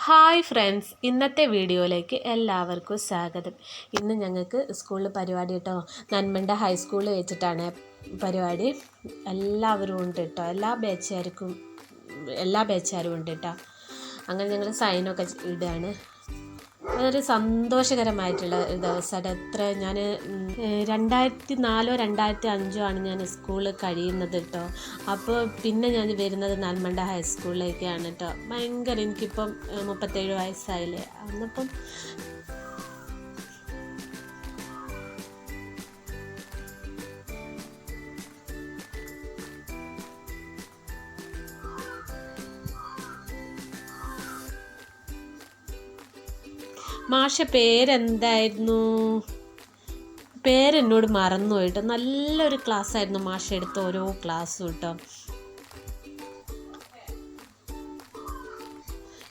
Hi friends, ഇന്നത്തെ വീഡിയോയിലേക്ക് എല്ലാവർക്കും സ്വാഗതം. ഇന്ന് ഞങ്ങൾക്ക് സ്കൂളിൽ പരിപാടി കേട്ടോ. നന്മണ്ട ഹൈസ്കൂളിൽ വെച്ചിട്ടാണ് പരിപാടി. എല്ലാവരും ഉണ്ട് കേട്ടോ, എല്ലാ ബാച്ചുകാരും ഉണ്ട് കേട്ടോ. അങ്ങനെ ഞങ്ങൾ സൈനൊക്കെ ഇടുകയാണ്. അതൊരു സന്തോഷകരമായിട്ടുള്ള ഒരു ദിവസമാണ്. ഞാൻ 2004 2005 ആണ് ഞാൻ സ്കൂളിൽ കഴിയുന്നത് കേട്ടോ. അപ്പോൾ പിന്നെ ഞാൻ വരുന്നത് നന്മണ്ട ഹൈസ്കൂളിലേക്കാണ് കേട്ടോ. ഭയങ്കര എനിക്കിപ്പം 37 വയസ്സായില്ലേ. അന്നപ്പം മാഷ പേരെന്തായിരുന്നു? പേരെന്നോട് മറന്നു പോയിട്ട്. നല്ലൊരു ക്ലാസ് ആയിരുന്നു മാഷ എടുത്ത ഓരോ ക്ലാസ്സും കേട്ടോ.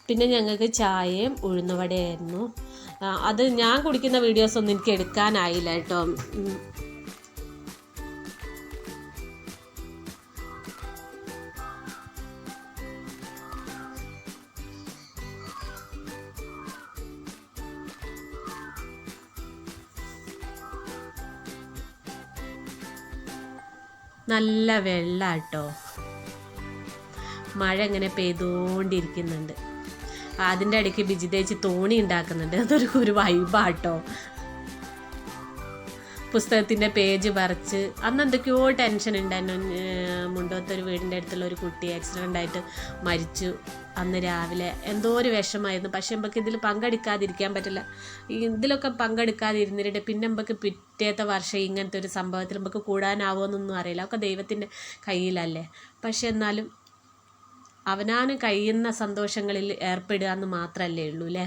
പിന്നെ ഞങ്ങൾക്ക് ചായയും ഉഴുന്നുവടയായിരുന്നു. അത് ഞാൻ കുടിക്കുന്ന വീഡിയോസൊന്നും എനിക്ക് എടുക്കാനായില്ല കേട്ടോ. നല്ല വെള്ളാട്ടോ. മഴ ഇങ്ങനെ പെയ്തുകൊണ്ടിരിക്കുന്നുണ്ട്. അതിൻ്റെ ഇടയ്ക്ക് ബിജിതേച്ചി തോണി ഉണ്ടാക്കുന്നുണ്ട്. അതൊരു വൈബാട്ടോ. പുസ്തകത്തിൻ്റെ പേജ് പറിച്ച് അന്ന് എന്തൊക്കെയോ ടെൻഷൻ ഉണ്ടായിരുന്നു. മുണ്ടോത്തൊരു വീടിൻ്റെ അടുത്തുള്ള ഒരു കുട്ടി ആക്സിഡൻ്റ് ആയിട്ട് മരിച്ചു. അന്ന് രാവിലെ എന്തോ ഒരു വിഷമായിരുന്നു. പക്ഷെ നമുക്ക് ഇതിൽ പങ്കെടുക്കാതിരിക്കാൻ പറ്റില്ല. ഇതിലൊക്കെ പങ്കെടുക്കാതിരുന്നിട്ട് പിന്നെ നമുക്ക് പിറ്റേത്തെ വർഷം ഇങ്ങനത്തെ ഒരു സംഭവത്തിൽ നമുക്ക് കൂടാനാവുമെന്നൊന്നും അറിയില്ല. ഒക്കെ ദൈവത്തിൻ്റെ കയ്യിലല്ലേ. പക്ഷെ എന്നാലും അവനാന് കഴിയുന്ന സന്തോഷങ്ങളിൽ ഏർപ്പെടുക എന്ന് മാത്രമല്ലേ ഉള്ളൂ അല്ലേ.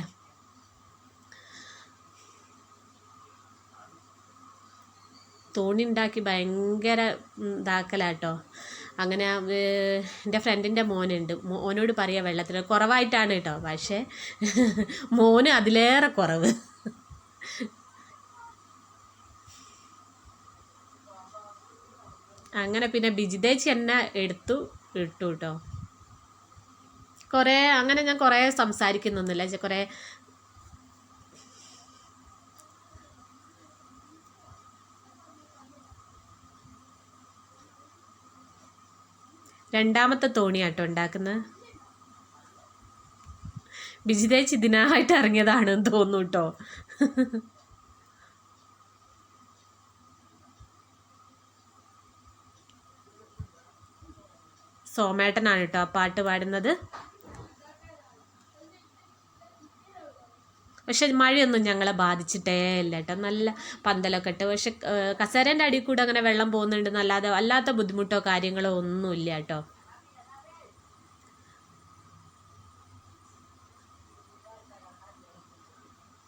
തോണി ഉണ്ടാക്കി ഭയങ്കര ഇതാക്കലാട്ടോ. അങ്ങനെ എൻ്റെ ഫ്രണ്ടിൻ്റെ മോനുണ്ട്. മോനോട് പറയുക വെള്ളത്തിൽ കുറവായിട്ടാണ് കേട്ടോ. പക്ഷേ മോന് അതിലേറെ കുറവ്. അങ്ങനെ പിന്നെ ബിജിതേച്ചി എന്നെ ഇട്ടു കേട്ടോ. അങ്ങനെ ഞാൻ കുറേ സംസാരിക്കുന്നൊന്നുമില്ല. കുറേ രണ്ടാമത്തെ തോണിയാട്ടോ ഉണ്ടാക്കുന്നത്. ബിജിതേച്ചി ഇതിനായിട്ട് ഇറങ്ങിയതാണെന്ന് തോന്നുന്നു കേട്ടോ. സോമേട്ടനാണ് കേട്ടോ ആ പാട്ട് പാടുന്നത്. പക്ഷെ മഴയൊന്നും ഞങ്ങളെ ബാധിച്ചിട്ടേ ഇല്ല കേട്ടോ. നല്ല പന്തലൊക്കെ ഇട്ട്. പക്ഷെ കസേരൻ്റെ അടിയിൽ കൂടെ അങ്ങനെ വെള്ളം പോകുന്നുണ്ട് എന്നല്ലാതെ അല്ലാത്ത ബുദ്ധിമുട്ടോ കാര്യങ്ങളോ ഒന്നുമില്ല കേട്ടോ.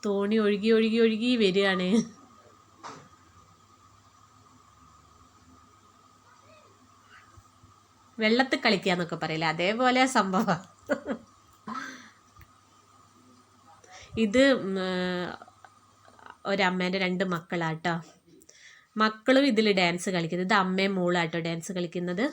തോണി ഒഴുകി ഒഴുകി ഒഴുകി വരികയാണ്. വെള്ളത്തിൽ കളിക്കുക എന്നൊക്കെ പറയില്ല, അതേപോലെ സംഭവം. ഇത് ഒരമ്മേൻ്റെ 2 മക്കളാട്ടോ. മക്കളും ഇതിൽ ഡാൻസ് കളിക്കുന്നത്. ഇത് അമ്മയും മോളാട്ടോ ഡാൻസ് കളിക്കുന്നത്.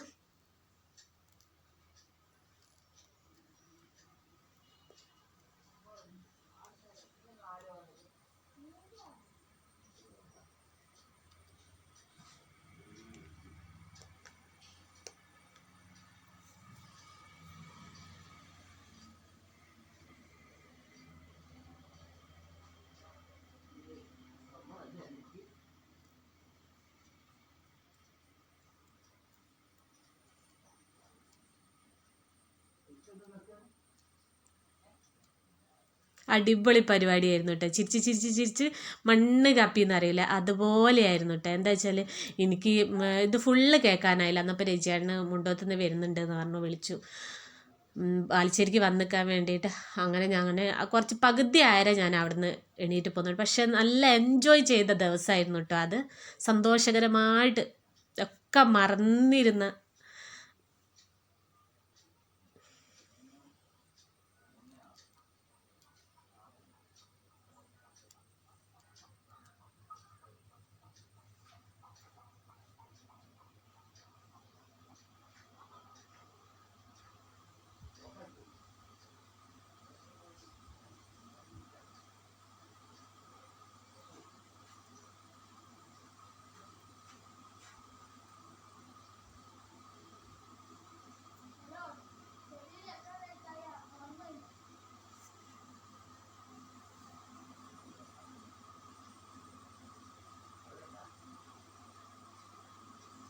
അടിപൊളി പരിപാടിയായിരുന്നു കേട്ടോ. ചിരിച്ച് ചിരിച്ച് ചിരിച്ച് മണ്ണ് കപ്പിന്ന് അറിയില്ല, അതുപോലെയായിരുന്നു കേട്ടോ. എന്താ വെച്ചാൽ എനിക്ക് ഇത് ഫുള്ള് കേൾക്കാനായില്ല. അന്നപ്പോൾ രജിയേട്ടന് മുണ്ടോത്തുനിന്ന് വരുന്നുണ്ടെന്ന് പറഞ്ഞു വിളിച്ചു. ബാലിശ്ശേരിക്ക് വന്നിക്കാൻ വേണ്ടിയിട്ട്. അങ്ങനെ കുറച്ച് പകുതി ആയരെ ഞാൻ അവിടുന്ന് എണീറ്റ് പോകുന്നുണ്ട്. പക്ഷെ നല്ല എൻജോയ് ചെയ്ത ദിവസമായിരുന്നു കേട്ടോ അത്. സന്തോഷകരമായിട്ട് ഒക്കെ മറന്നിരുന്ന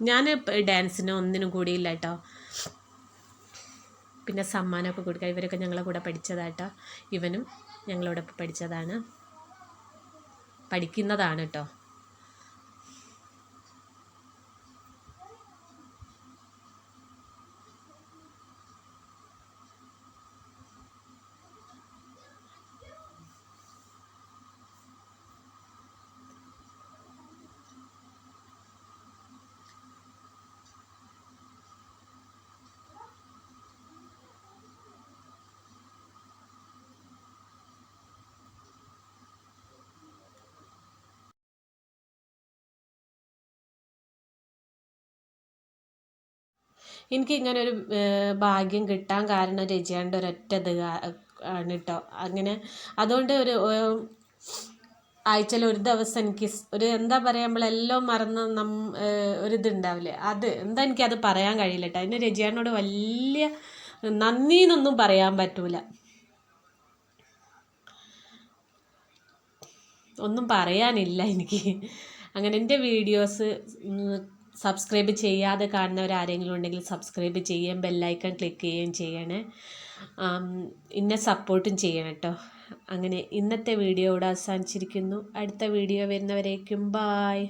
ഞാൻ ഡാൻസിന് ഒന്നിനും കൂടിയില്ല കേട്ടോ. പിന്നെ സമ്മാനമൊക്കെ കൊടുക്കുക. ഇവരൊക്കെ ഞങ്ങളെ കൂടെ പഠിച്ചതാട്ടോ. ഇവനും ഞങ്ങളോട് പഠിച്ചതാണ്, പഠിക്കുന്നതാണ് കേട്ടോ. എനിക്ക് ഇങ്ങനെ ഒരു ഭാഗ്യം കിട്ടാൻ കാരണം രജിയാണ്ട് ഒരൊറ്റ ഇത് ആണ് കേട്ടോ. അങ്ങനെ അതുകൊണ്ട് ആഴ്ചയിൽ ഒരു ദിവസം എനിക്ക് ഒരു എന്താ പറയുക, നമ്മളെല്ലാം മറന്ന് ഒരിതുണ്ടാവില്ലേ, അത് എന്താ എനിക്കത് പറയാൻ കഴിയില്ല കേട്ടോ. അതിന് രജിയാനോട് വലിയ നന്ദി എന്നൊന്നും പറയാൻ പറ്റൂല, ഒന്നും പറയാനില്ല എനിക്ക്. അങ്ങനെ എൻ്റെ വീഡിയോസ് സബ്സ്ക്രൈബ് ചെയ്യാതെ കാണുന്നവരാരെങ്കിലും ഉണ്ടെങ്കിൽ സബ്സ്ക്രൈബ് ചെയ്യുകയും ബെല്ലൈക്കൺ ക്ലിക്ക് ചെയ്യുകയും ചെയ്യണേ. എന്നെ സപ്പോർട്ടും ചെയ്യണം കേട്ടോ. അങ്ങനെ ഇന്നത്തെ വീഡിയോ ഇവിടെ അവസാനിച്ചിരിക്കുന്നു. അടുത്ത വീഡിയോ വരുന്നവരേക്കും ബായ്.